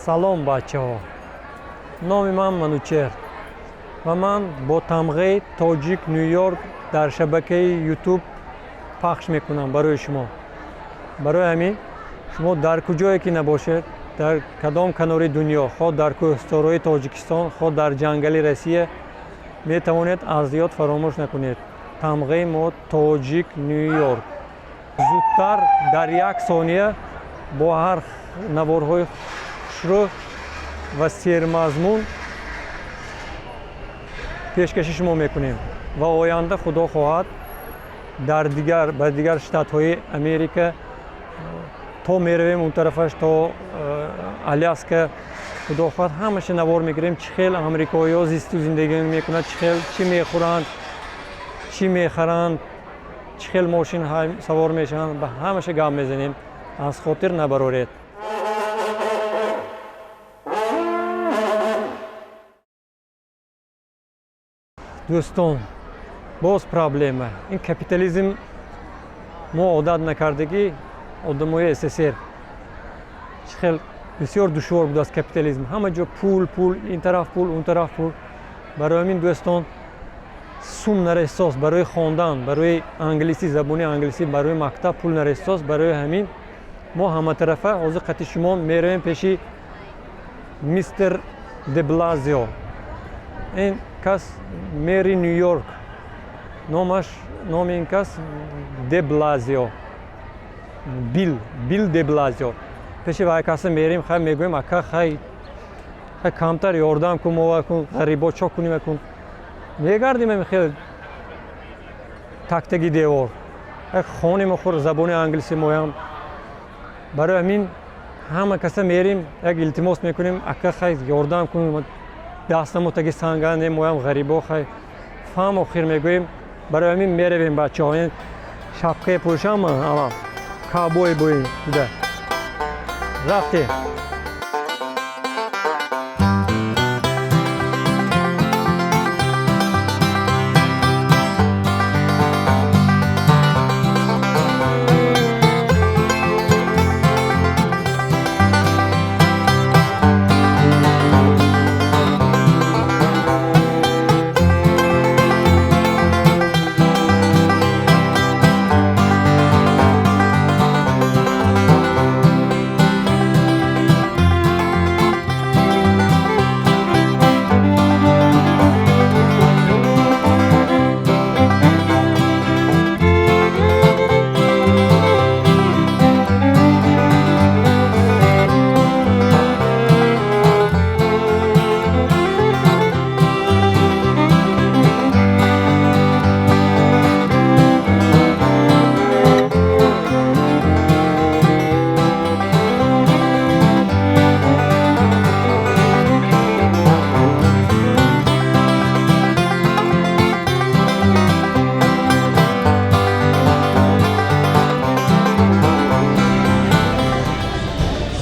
салом бачаҳо, номи ман Манучер ва ман бо тамғаи Тоҷик Ню-Йорк дар шабакаи YouTube пахш мекунам барои шумо. барои ҳамин шумо дар куҷое ки набошед, дар кадом канори дунё, хо дар кӯҳисторои Тоҷикистон, хо дар ҷангали Россия, метавонед аз ёд фаромӯш накунед тамғаи мо Тоҷик Ню-Йорк. зудтар дар як сония бо ҳар наворҳои хушрӯ ва сермазмун пешкаши шумо мекунем ва оянда худо хоҳад ба дигар штатҳои Америка то меравем он тарафаш то Аляска, худо хоҳад ҳамаша навор мегирем чӣ хел амрикоиҳо зисту зиндагӣ мекунанд, чӣ хел чӣ мехӯранд, чӣ мехаранд, чӣ хел мошин савор мешаванд, ба ҳамаша гап мезанем. аз хотир набароред. дӯстон, боз проблема ин капитализм мо одат накардагӣ одамои СССР чӣ хел бисёр душвор будааст капитализм. ҳама ҷо пул, ин тараф пул, он тараф пул. барои ҳамин дӯстон сум наресос барои хондан, барои англисӣ, забони англисӣ, барои мактаб пул наресос. барои ҳамин мо ҳаматарафа ҳозир қати шумо меравем пеши мистер де Блазио. ин кас мери Нью-Йорк, номи ин кас де Блазио, Бил де Блазио. пеши вай каса мерем, хай мегӯем ака хай камтар ёрдам кун, мова кун, ғарибо чо куним кун. мегардим хел тактаги девор, хони мохӯр забони англисӣ моям. барои ҳамин ҳама каса мерим, як илтимос мекунем, ака хай ёрдам кун, дастамо таги сангане, моям ғарибо, хай фаҳм охир мегӯем. барои ҳамин меравем бачаҳо, шапкае пӯшам, кавбой бӯем буда рафтем.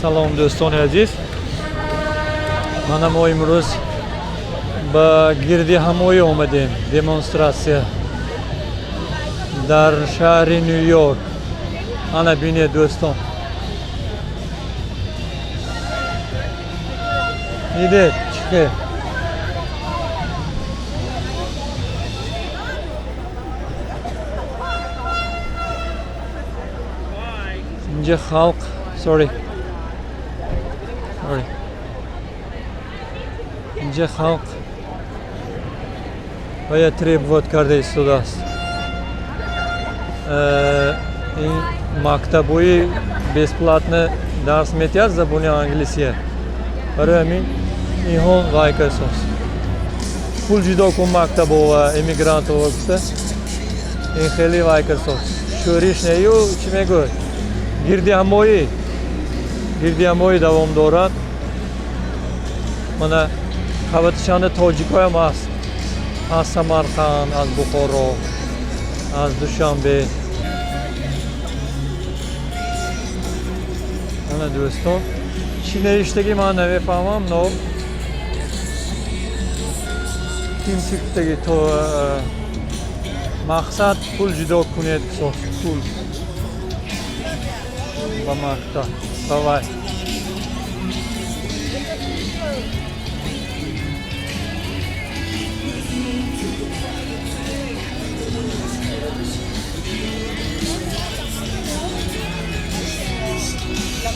салом дӯстони азиз, мана мо имрӯз ба гирди ҳамоӣ омадем, демонстратсия дар шаҳри Нью-Йорк. ана бинед дӯстон, дидед чӣ хел инҷа халқ инҷа халқ бояд требоват карда истодааст. ин мактабҳои бесплатна дарс метиҳад забони англисия. барои ҳамин инҳо вайкасос пул ҷудо кун мактабо ва эмигрантҳо гуфта ин хеле вайкасос шӯриш нею чӣ мегӯяд гирди ҳамоӣ давом дорад. мана хабатишанда тоҷикоям аст, аз Самарқанд, аз Бухоро, аз Душанбе. ана дӯстон чӣ навиштагӣ ман намефаҳмам. ким чӣ гуфтагӣ то мақсад пул ҷудо кунед, пул ба мактаб ба вай.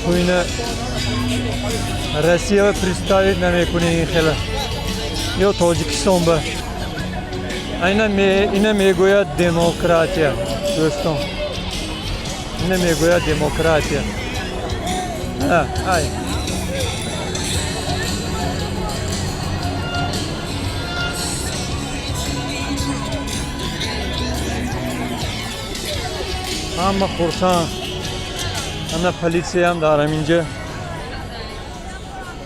تو اینه روسیه представить نمیکنه این خیلی یا تاجیکستان به اینه میگوید دموکراتیا دوستان اینه میگوید دموکراتیا ای همه خورسان همه پلیسی هم دارم اینجا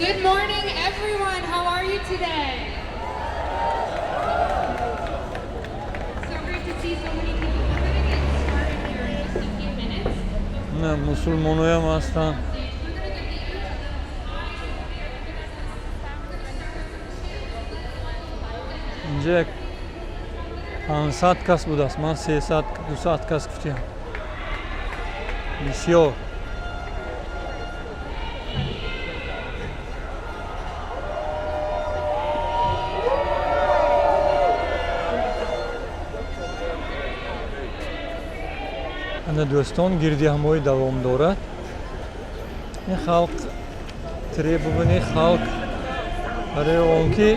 Good morning, everyone. How are you today? So great to see so many people. We're going to get started here in just a few minutes. نه مسلمانوی هم هستن اینجا 500 کس بود است من 300 200 کس گفتیم بسیار انا دوستان گردی همایی دوام دارد این خلق تری ببینی خلق برای اونکی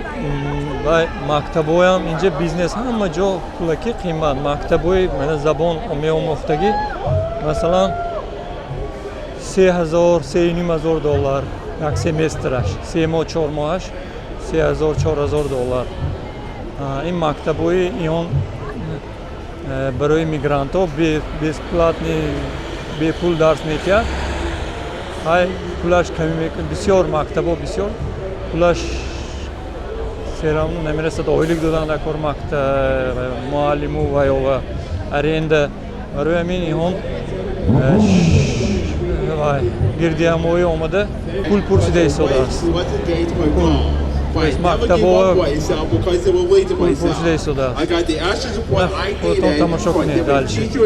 مکتبای هم اینجا بیزنس همه جا پولکی قیمت مکتبای من زبان آموختگی مثلا 3000 3500 دلار یک سمسترش 3 ماه 4 ماهش 3000 4000 دلار این مکتبای ایون برای میگرانت ها безплатный به پول درس میکرد های پولش کمی میکن بسیار مکتب ها بسیار پولش سرمون نمیرسد آیلیک دادن در کار مکتب معلم و یا ارنده برای همین ایهان گردی همایی آمده پول پرسیده ایستاده است مکتب ها پول پرسیده ایستاده است خودتان تماشا کنید دلشید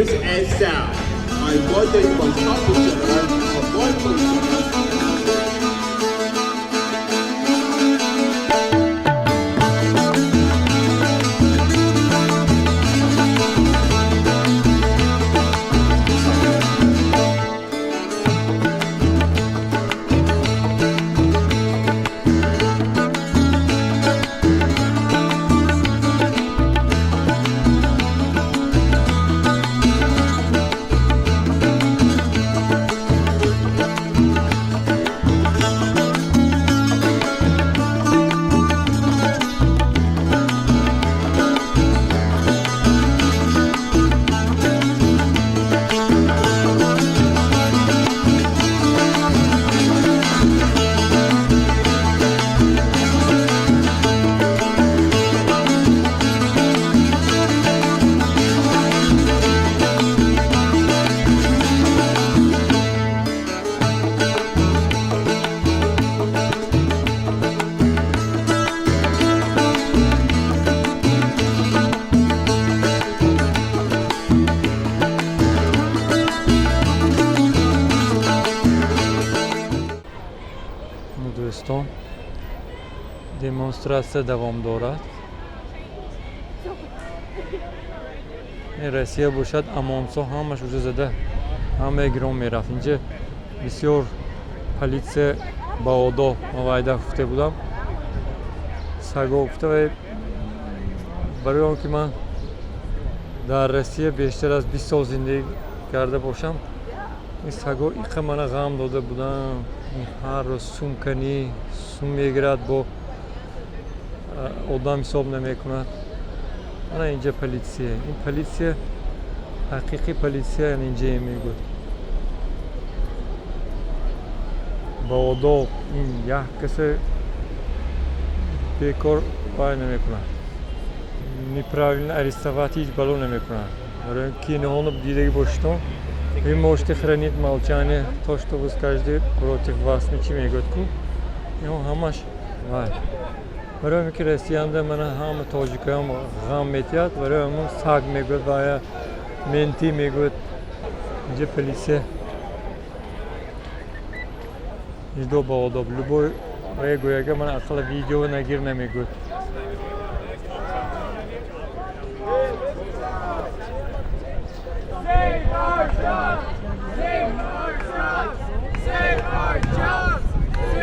دوستان демонстрация دوام دارد این روسیه باشد امامسا همش وجود زده همه گرام میرفت اینجا بسیار پلیس با آداب موعده گفته بودم سگا گفته و برای اون که من در روسیه بیشتر از 20 سال زندگی کرده باشم این سگا ایقه من غم داده بودم هر روز سوم کنی سوم میگیرد با آدم حساب نمیکند من اینجا پلیسیه این پلیسیه حقیقی پلیسیه یعنی اینجا میگود با آداب این یک کسی بیکار وای نمیکند неправильно арестовать هیچ بلو نمیکنند برای اینکه نهانو دیدگی бошитон вы можете хранить молчание то что вы скажете против вас ничего не говорит ну همش вай برای اینکه رسیانده من هم تاجیکام غم میتیاد برای همون سگ میگود و منتی میگود اینجا پلیسه اینجا با آداب любой گویا من اصلا ویدیو نگیر نمیگود.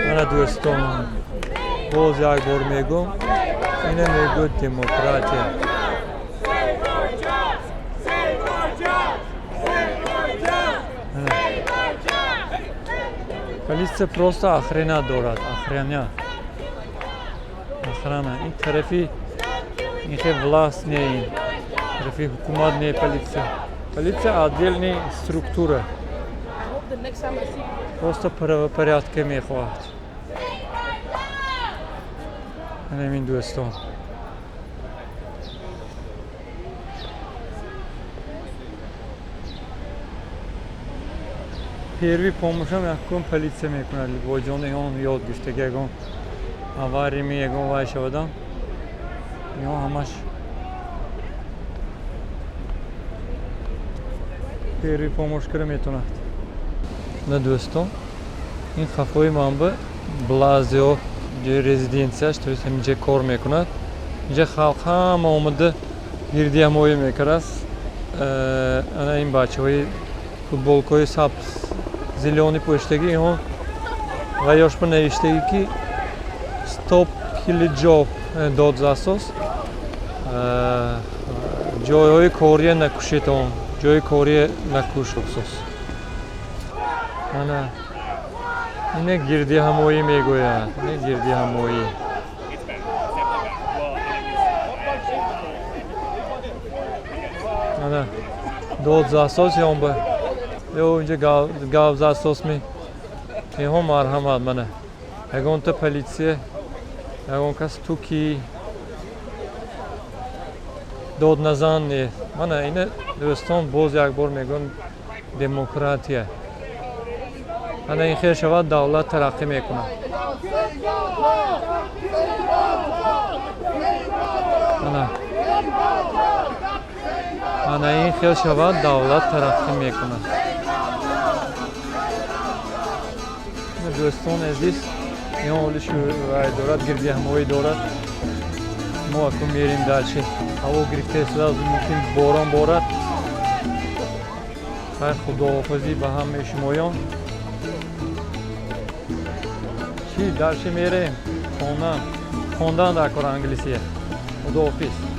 من دوستان باز یک بار میگم اینه میگود دموکراتیا. Полиция просто охрана дорад, охраня. Охрана. این طرفی این خیلی власть не, طرفی حکومت не полиция. Полиция отдельная структура. Просто правопорядке میخواهد. همین دوستان. پیروی پاموشم یکم پلیس میکنه با جان اون یاد گرفته که اگه آواری می اگه وای شدم یا همش پیروی پاموش کنه میتونه. نه دوستان این خفای من به بلازیو جای رزیدنسیش توی اینجا کار میکند. اینجا خلق هم آمده گردی همایی میکنه. انا این بچه های футболкой сабз зеленый пуштаги он гаяш по навиштаги ки stop хилиджо дод засос ҷойҳои корие накушетон ҷойи корие накуш афсос ана ине гирди ҳамоӣ мегӯяд ине гирди ҳамоӣ ана дод засос ён ба Yo önce gavzastos mi? Yehom marhamat bana. Egon ta polisiye. Egon kas tuki. Dod nazan ne? Bana yine doston boz yak bor megon demokratiya. Ana in khair shavad davlat taraqqi mekuna. Ana in khair shavad davlat taraqqi mekuna. دوستان عزیز این حالش دارد گردی همایی دارد ما اکنون میریم درچه هوا گرفته است ممکن باران بارد خیر خداحافظی به همه شمایان چی درچه میریم خواندن در کار انگلیسیه خداحافظ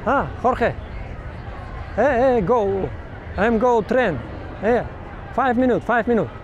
Ah, Jorge. Hey, go. I'm go train. Hey, 5 minutes.